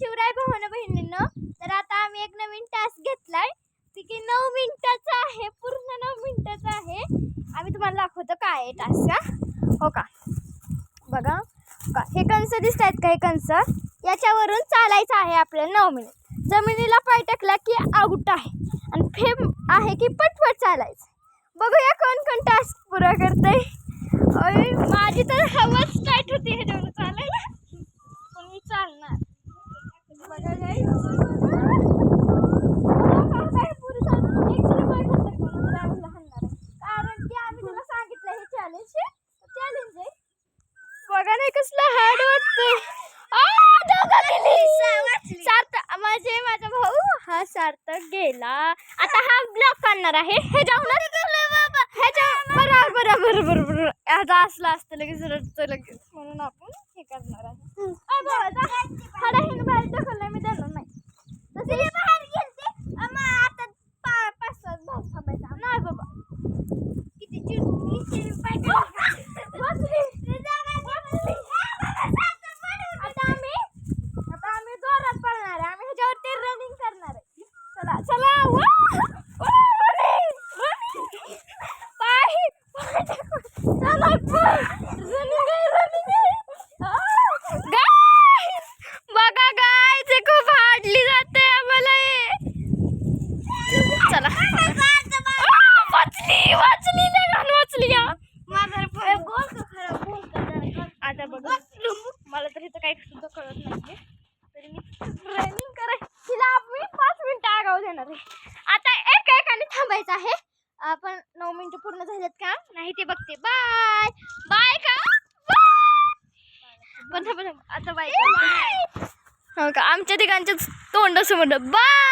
शिवराय भावानं बहिणींनो, तर आता आम्ही एक नवीन टास्क घेतलाय की 9 मिनिटाचा आहे, पूर्ण 9 मिनिटाचा आहे. आम्ही तुम्हाला दाखवतो काय आहे टास्क. हो का, बघा का हे कंस दिसत आहेत का, हे कंस याच्यावरून चालायचं आहे आपल्याला 9 मिनिट. जमिनीला पाय टाकला की आउट आहे आणि फेम आहे की पटपट चालायचं. बघूया कोण कोण टास्क पुरा करतंय. माझी तर हवाच टाईट होती ह्याच्यावर चालायला, पण मी चालणार. बघा गाईस, कारण की आम्ही तुला सांगितलं हे चॅलेंज आहे. बघा नाही कसलं हार्ड वाटतंय. सार्थक म्हणजे माझा भाऊ हा सार्थक गेला. आता हा ब्लॉक काढणार आहे. हे जाऊन बरोबर आता असलं असतं लगेच लगेच म्हणून आपण हे करणार आहे. बाहेर ढकललं मी देणार नाही. तसे बाहेर गेलते आता 5-7 भाऊ थांबायचा नाही बाबा. किती आता आम्ही जोरात पळणार आहे. आम्ही ह्याच्यावरती रनिंग करणार आहे. चला चला बघा गाय ते खूप हार्डली जाते आम्हाला. चला वाचली आता बघा. मला तर इथं काही सुद्धा कळत नाहीये, तरी मी रनिंग करायची. तिला मी 5 मिनिटं आगाऊ देणार आहे. आता एकाने थांबायचं आहे. आपण 9 मिनिटं पूर्ण झालेत का नाही ते बघते. बाय बाय का पण आता बाय. हो का, आमच्या तिघांच्या तोंड समोर बाय.